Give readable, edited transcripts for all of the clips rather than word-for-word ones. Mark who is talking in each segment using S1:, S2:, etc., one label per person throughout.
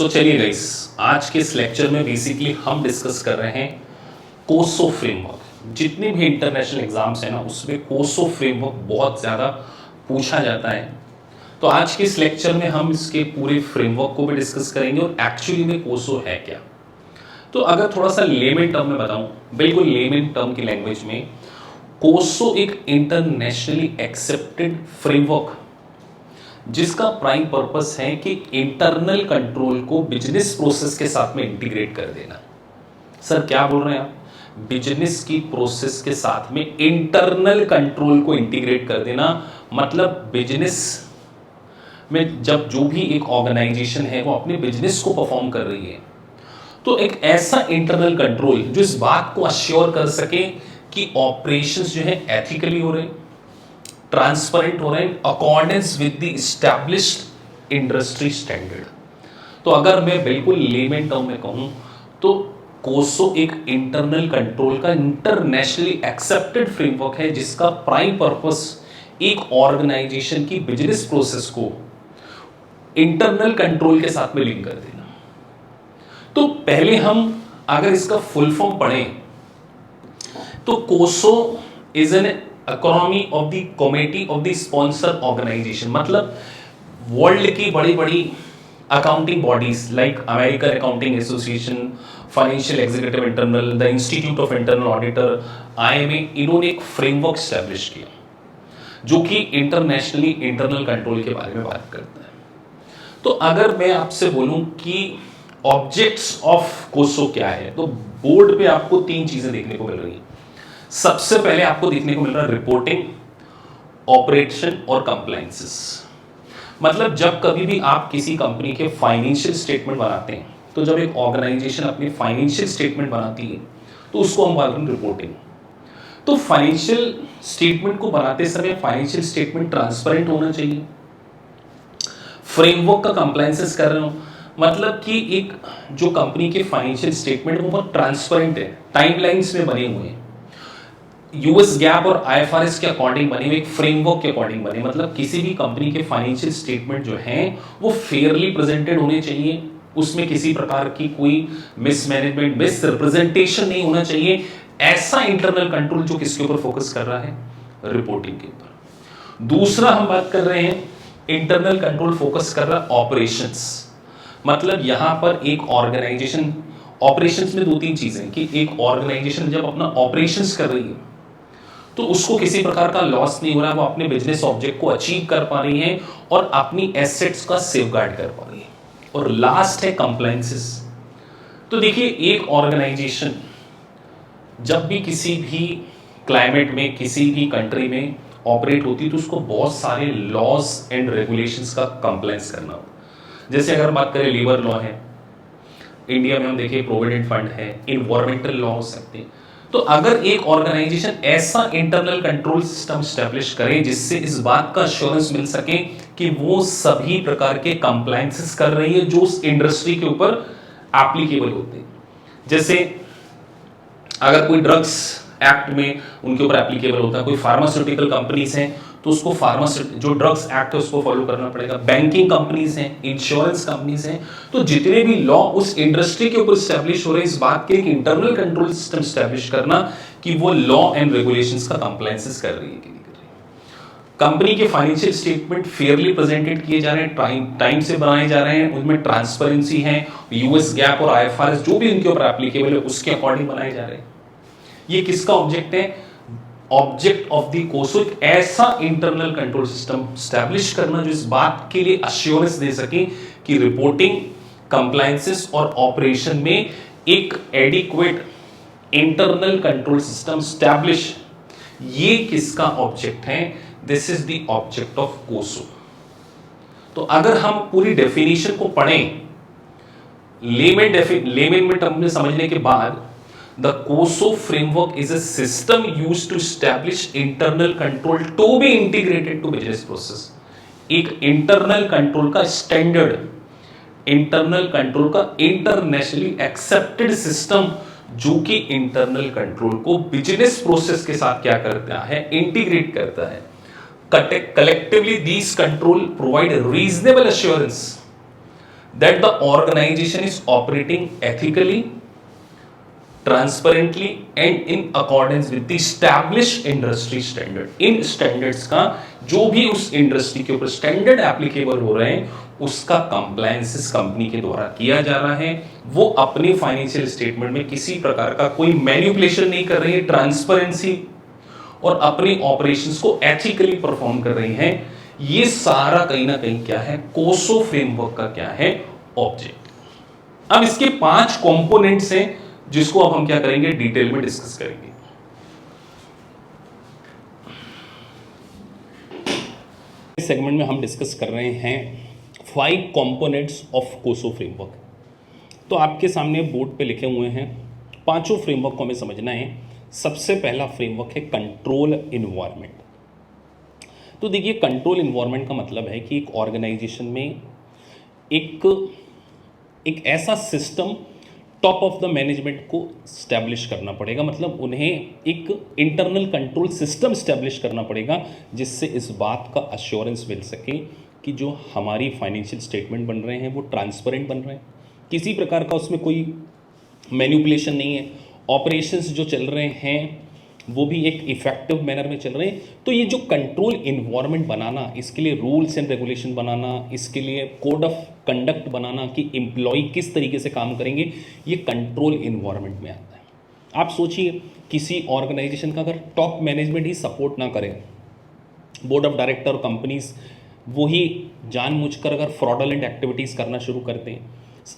S1: चलिए गाइस, आज के इस लेक्चर में बेसिकली हम डिस्कस कर रहे हैं कोसो फ्रेमवर्क। जितने भी इंटरनेशनल एग्जाम्स हैं ना, उसमें कोसो फ्रेमवर्क बहुत ज़्यादा पूछा जाता है। तो आज के इस लेक्चर में हम इसके पूरे फ्रेमवर्क को भी डिस्कस करेंगे और एक्चुअली में कोसो है क्या। तो अगर थोड़ा सा लेमन टर्म में बताऊं, बिल्कुल लेमन टर्म की लैंग्वेज में, कोसो एक इंटरनेशनली एक्सेप्टेड फ्रेमवर्क जिसका प्राइम पर्पस है कि इंटरनल कंट्रोल को बिजनेस प्रोसेस के साथ में इंटीग्रेट कर देना। सर क्या बोल रहे हैं आप? बिजनेस की प्रोसेस के साथ में इंटरनल कंट्रोल को इंटीग्रेट कर देना, मतलब बिजनेस में जब जो भी एक ऑर्गेनाइजेशन है वो अपने बिजनेस को परफॉर्म कर रही है, तो एक ऐसा इंटरनल कंट्रोल जो इस बात को अश्योर कर सके कि ऑपरेशंस जो है एथिकली हो रहे हैं, ट्रांसपेरेंट हो रहे हैं, accordance with the established industry standard. तो अगर मैं बिल्कुल लेमन टर्म में कहूं तो कोसो एक इंटरनल कंट्रोल का इंटरनेशनली एक्सेप्टेड फ्रेमवर्क है जिसका प्राइम पर्पस एक ऑर्गेनाइजेशन की बिजनेस प्रोसेस को इंटरनल कंट्रोल के साथ में लिंक कर देना। तो पहले हम अगर इसका फुल फॉर्म पढ़ें तो COSO is an economy of the committee of the sponsor organisation, मतलब वर्ल्ड की बड़ी बड़ी accounting bodies like American accounting association, financial executive internal, the institute of internal auditor, IMA, इन्होंने एक फ्रेमवर्क स्टैब्लिश किया जो कि इंटरनेशनली इंटरनल कंट्रोल के बारे में बात करता है। तो अगर मैं आपसे बोलूं कि ऑब्जेक्ट्स ऑफ कोसो क्या है, तो बोर्ड पे आपको तीन चीजें देखने को मिल रही हैं। सबसे पहले आपको देखने को मिल रहा है रिपोर्टिंग, ऑपरेशन और कंप्लायंसेस। मतलब जब कभी भी आप किसी कंपनी के फाइनेंशियल स्टेटमेंट बनाते हैं, तो जब एक ऑर्गेनाइजेशन अपनी फाइनेंशियल स्टेटमेंट बनाती है तो उसको हम बोलते हैं रिपोर्टिंग। तो फाइनेंशियल स्टेटमेंट को बनाते समय फाइनेंशियल स्टेटमेंट ट्रांसपेरेंट होना चाहिए। फ्रेमवर्क का कंप्लायंसेस कर रहे हो, मतलब कि एक जो कंपनी के फाइनेंशियल स्टेटमेंट वो बहुत ट्रांसपेरेंट है, टाइमलाइंस में बने हुए हैं, यूएस गैप और IFRS के अकॉर्डिंग बने हुए, एक फ्रेमवर्क के अकॉर्डिंग बने। मतलब किसी भी कंपनी के फाइनेंशियल स्टेटमेंट जो हैं वो फेयरली प्रेजेंटेड होने चाहिए, उसमें किसी प्रकार की कोई मिसमैनेजमेंट, मिस रिप्रेजेंटेशन नहीं होना चाहिए। ऐसा इंटरनल कंट्रोल जो किसके ऊपर फोकस कर रहा है? रिपोर्टिंग के ऊपर। दूसरा हम बात कर रहे हैं इंटरनल कंट्रोल फोकस कर रहा है ऑपरेशंस, मतलब यहां पर एक ऑर्गेनाइजेशन, ऑपरेशंस में दो तीन चीजें कि एक ऑर्गेनाइजेशन जब अपना ऑपरेशंस कर रही है तो उसको किसी प्रकार का लॉस नहीं हो रहा है, वो अपने बिजनेस ऑब्जेक्ट को अचीव कर पा रही है और अपनी एसेट्स का सेफगार्ड कर पा रही है। और लास्ट है कंप्लायंसेस। तो देखिए, एक ऑर्गेनाइजेशन जब भी किसी भी क्लाइमेट में, किसी भी कंट्री में ऑपरेट होती है तो उसको बहुत सारे लॉज एंड रेगुलेशंस का कंप्लायंस करना होता है। जैसे अगर बात करें लेबर लॉ है, इंडिया में हम देखिए प्रोविडेंट फंड है, इन्वायरमेंटल लॉ हो सकते हैं। तो अगर एक ऑर्गेनाइजेशन ऐसा इंटरनल कंट्रोल सिस्टम स्टैब्लिश करे जिससे इस बात का एश्योरेंस मिल सके कि वो सभी प्रकार के कंप्लायंसेस कर रही है जो उस इंडस्ट्री के ऊपर एप्लीकेबल होते हैं। जैसे अगर कोई ड्रग्स एक्ट में उनके ऊपर एप्लीकेबल होता है, कोई फार्मास्यूटिकल कंपनीज हैं तो उसको जो ड्रग्स एक्ट है उसको फॉलो करना पड़ेगा। बैंकिंग कंपनीज हैं, इंश्योरेंस कंपनीज हैं, तो जितने भी लॉ उस इंडस्ट्री के ऊपर स्टैब्लिश हो रहे हैं, इस बात के एक इंटरनल कंट्रोल सिस्टम स्टैब्लिश करना कि वो लॉ एंड रेगुलेशंस का कंप्लायंसेस कर रही है कि नहीं कर रही है। कंपनी के फाइनेंशियल स्टेटमेंट फेयरली प्रेजेंटेड किए जा रहे हैं, टाइम से बनाए जा रहे हैं, उनमें ट्रांसपेरेंसी है, यूएस गैप और IFRS जो भी उनके ऊपर एप्लीकेबल है उसके अकॉर्डिंग बनाए जा रहे हैं। ये किसका ऑब्जेक्ट है? ऑब्जेक्ट ऑफ द कोसो एक ऐसा इंटरनल कंट्रोल सिस्टम स्टैब्लिश करना जो इस बात के लिए अश्योरेंस दे सके कि रिपोर्टिंग, कंप्लायंसेस और ऑपरेशन में एक adequate internal control system establish. ये किसका ऑब्जेक्ट है? This is the object of कोसो। तो अगर हम पूरी डेफिनेशन को पढ़ें लेमन में टर्म में समझने के बाद, The COSO framework is a system used to establish internal control to be integrated to business process. एक इंटरनल कंट्रोल का स्टैंडर्ड, इंटरनल कंट्रोल का इंटरनेशनली एक्सेप्टेड सिस्टम जो कि इंटरनल कंट्रोल को बिजनेस प्रोसेस के साथ क्या करता है? इंटीग्रेट करता है। Collectively these control provide reasonable assurance that the organization is operating ethically, transparently and in accordance with the established industry standard. In standards का जो भी उस इंडस्ट्री के ऊपर स्टैंडर्ड एप्लीकेबल हो रहे हैं उसका कंप्लायंस इस कंपनी के द्वारा किया जा रहा है। वो अपने फाइनेंशियल स्टेटमेंट में किसी प्रकार का कोई मैनिपुलेशन नहीं कर रही है, ट्रांसपेरेंसी और अपने ऑपरेशंस को एथिकली परफॉर्म कर रही है। ये सारा कहीं ना कहीं क्या है, कोसो फ्रेमवर्क का क्या है, ऑब्जेक्ट। अब इसके 5 कंपोनेंट्स हैं जिसको अब हम क्या करेंगे, डिटेल में डिस्कस करेंगे। इस सेगमेंट में हम डिस्कस कर रहे हैं 5 कंपोनेंट्स ऑफ कोसो फ्रेमवर्क। तो आपके सामने बोर्ड पे लिखे हुए हैं, पांचों फ्रेमवर्क को हमें समझना है। सबसे पहला फ्रेमवर्क है कंट्रोल इन्वायरमेंट। तो देखिए, कंट्रोल इन्वायरमेंट का मतलब है कि एक ऑर्गेनाइजेशन में एक ऐसा system top of the management को स्टैब्लिश करना पड़ेगा। मतलब उन्हें एक इंटरनल कंट्रोल सिस्टम स्टैब्लिश करना पड़ेगा जिससे इस बात का अश्योरेंस मिल सके कि जो हमारी फाइनेंशियल स्टेटमेंट बन रहे हैं वो ट्रांसपेरेंट बन रहे हैं, किसी प्रकार का उसमें कोई मैनिपुलेशन नहीं है, ऑपरेशंस जो चल रहे हैं वो भी एक इफेक्टिव मैनर में चल रहे हैं। तो ये जो कंट्रोल इन्वायरमेंट बनाना, इसके लिए रूल्स एंड रेगुलेशन बनाना, इसके लिए कोड ऑफ कंडक्ट बनाना कि एम्प्लॉय किस तरीके से काम करेंगे, ये कंट्रोल इन्वायरमेंट में आता है। आप सोचिए, किसी ऑर्गेनाइजेशन का अगर टॉप मैनेजमेंट ही सपोर्ट ना करे, बोर्ड ऑफ डायरेक्टर कंपनीज वो ही जानबूझकर अगर फ्रॉडलेंट एक्टिविटीज़ करना शुरू करते हैं,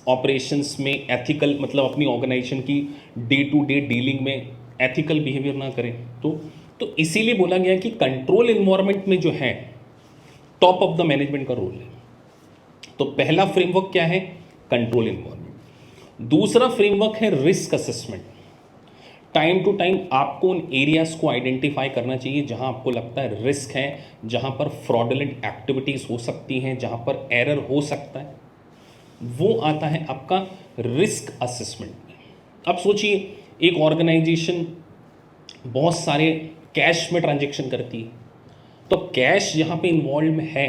S1: ऑपरेशंस में एथिकल, मतलब अपनी ऑर्गेनाइजेशन की डे टू डे डीलिंग में एथिकल बिहेवियर ना करें, तो इसीलिए बोला गया कि कंट्रोल इन्वायरमेंट में जो है टॉप ऑफ द मैनेजमेंट का रोल है। तो पहला फ्रेमवर्क क्या है, कंट्रोल इन्वायरमेंट। दूसरा फ्रेमवर्क है risk assessment. Time to time आपको उन एरियाज को आइडेंटिफाई करना चाहिए जहां आपको लगता है रिस्क है, जहां पर फ्रॉडलेंट एक्टिविटीज हो सकती हैं, जहां पर एरर हो सकता है, वो आता है आपका रिस्क असेसमेंट। अब सोचिए, एक ऑर्गेनाइजेशन बहुत सारे कैश में ट्रांजैक्शन करती है, तो कैश यहाँ पे इन्वॉल्व है,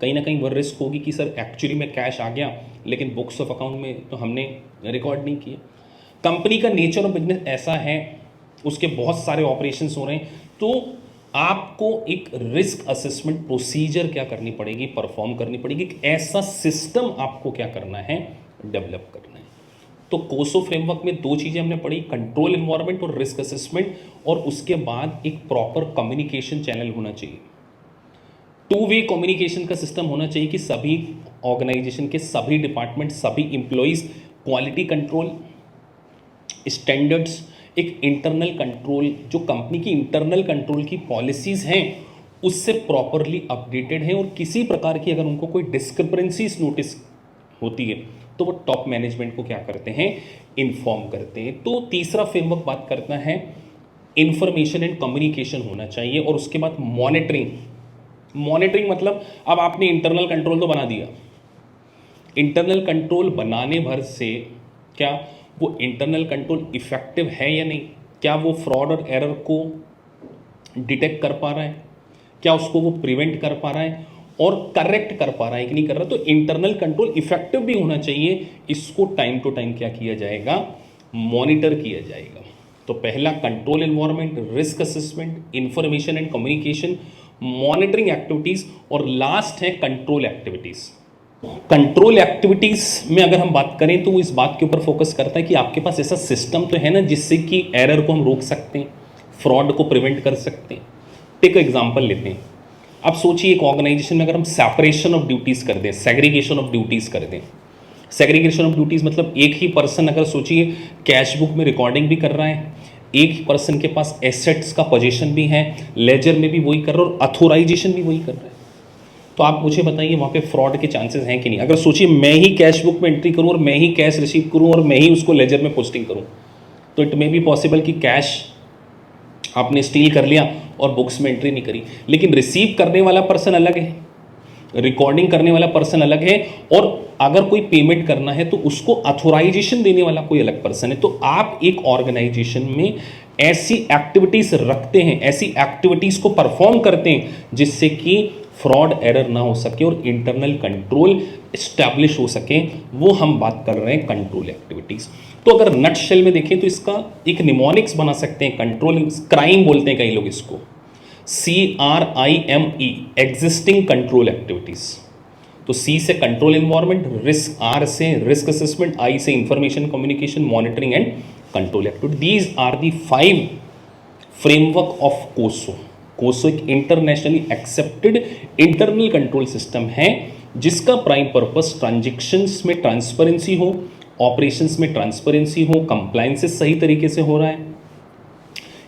S1: कहीं ना कहीं वो रिस्क होगी कि सर एक्चुअली में कैश आ गया लेकिन बुक्स ऑफ अकाउंट में तो हमने रिकॉर्ड नहीं किया। कंपनी का नेचर ऑफ बिजनेस ऐसा है, उसके बहुत सारे ऑपरेशंस हो रहे हैं, तो आपको एक रिस्क असेसमेंट प्रोसीजर क्या करनी पड़ेगी, परफॉर्म करनी पड़ेगी। एक ऐसा सिस्टम आपको क्या करना है, डेवलप करना है। तो कोसो फ्रेमवर्क में 2 चीज़ें हमने पढ़ी, कंट्रोल इन्वायरमेंट और रिस्क असेसमेंट, और उसके बाद एक प्रॉपर कम्युनिकेशन चैनल होना चाहिए। 2 वे कम्युनिकेशन का सिस्टम होना चाहिए कि सभी ऑर्गेनाइजेशन के सभी डिपार्टमेंट, सभी एम्प्लॉयज़ क्वालिटी कंट्रोल, स्टैंडर्ड्स, एक इंटरनल कंट्रोल, जो कंपनी की इंटरनल कंट्रोल की पॉलिसीज़ हैं उससे प्रॉपरली अपडेटेड हैं, और किसी प्रकार की अगर उनको कोई डिस्क्रिपेंसीज नोटिस होती है तो वो टॉप मैनेजमेंट को क्या करते हैं, इन्फॉर्म करते हैं। तो तीसरा फ्रेमवर्क बात करता है इंफॉर्मेशन एंड कम्युनिकेशन होना चाहिए, और उसके बाद मॉनिटरिंग। मॉनिटरिंग मतलब अब आपने इंटरनल कंट्रोल तो बना दिया, इंटरनल कंट्रोल बनाने भर से क्या वो इंटरनल कंट्रोल इफेक्टिव है या नहीं, क्या वो फ्रॉड और एरर को डिटेक्ट कर पा रहा है, क्या उसको वो प्रिवेंट कर पा रहा है और करेक्ट कर पा रहा है कि नहीं कर रहा। तो इंटरनल कंट्रोल इफेक्टिव भी होना चाहिए, इसको टाइम टू टाइम क्या किया जाएगा, मॉनिटर किया जाएगा। तो पहला control environment, risk assessment, information and communication, monitoring activities, और लास्ट है कंट्रोल एक्टिविटीज। कंट्रोल एक्टिविटीज में अगर हम बात करें तो वो इस बात के ऊपर फोकस करता है कि आपके पास ऐसा सिस्टम तो है ना जिससे कि एरर को हम रोक सकते हैं, फ्रॉड को प्रिवेंट कर सकते हैं। टेक एग्जांपल लेते हैं, अब सोचिए एक ऑर्गेनाइजेशन में अगर हम सेपरेशन ऑफ ड्यूटीज़ कर दें, सेग्रीगेशन ऑफ ड्यूटीज़ कर दें। सेग्रीगेशन ऑफ ड्यूटीज़ मतलब एक ही पर्सन अगर सोचिए कैश बुक में रिकॉर्डिंग भी कर रहा है, एक ही पर्सन के पास एसेट्स का पोजीशन भी है, लेजर में भी वही कर रहा है और अथोराइजेशन भी वही कर रहा है, तो आप मुझे बताइए वहाँ पे फ्रॉड के चांसेस हैं कि नहीं। अगर सोचिए मैं ही कैश बुक में एंट्री करूँ और मैं ही कैश रिसीव करूँ और मैं ही उसको लेजर में पोस्टिंग करूँ, तो इट मे बी पॉसिबल कि कैश आपने स्टील कर लिया और बुक्स में एंट्री नहीं करी, लेकिन रिसीव करने वाला पर्सन अलग है, रिकॉर्डिंग करने वाला पर्सन अलग है, और अगर कोई पेमेंट करना है तो उसको अथोराइजेशन देने वाला कोई अलग पर्सन है। तो आप एक ऑर्गेनाइजेशन में ऐसी एक्टिविटीज रखते हैं, ऐसी एक्टिविटीज को परफॉर्म करते हैं जिससे कि फ्रॉड एरर ना हो सके और इंटरनल कंट्रोल इस्टेब्लिश हो सके, वो हम बात कर रहे हैं कंट्रोल एक्टिविटीज़। तो अगर नट शेल में देखें तो इसका एक निमोनिक्स बना सकते हैं, कंट्रोल क्राइम बोलते हैं कई लोग इसको, CRIME, एग्जिस्टिंग कंट्रोल एक्टिविटीज़। तो C से कंट्रोल इन्वायरमेंट, रिस्क, R से रिस्क असेसमेंट, I से information communication monitoring and control activity. These are the 5 framework of COSO. COSO एक internationally accepted internal control system है जिसका प्राइम पर्पस ट्रांजैक्शंस में transparency हो, operations में transparency हो, compliances सही तरीके से हो रहा है,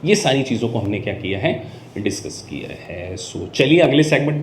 S1: ये सारी चीज़ों को हमने क्या किया है, डिस्कस किया है। सो चलिए अगले सेगमेंट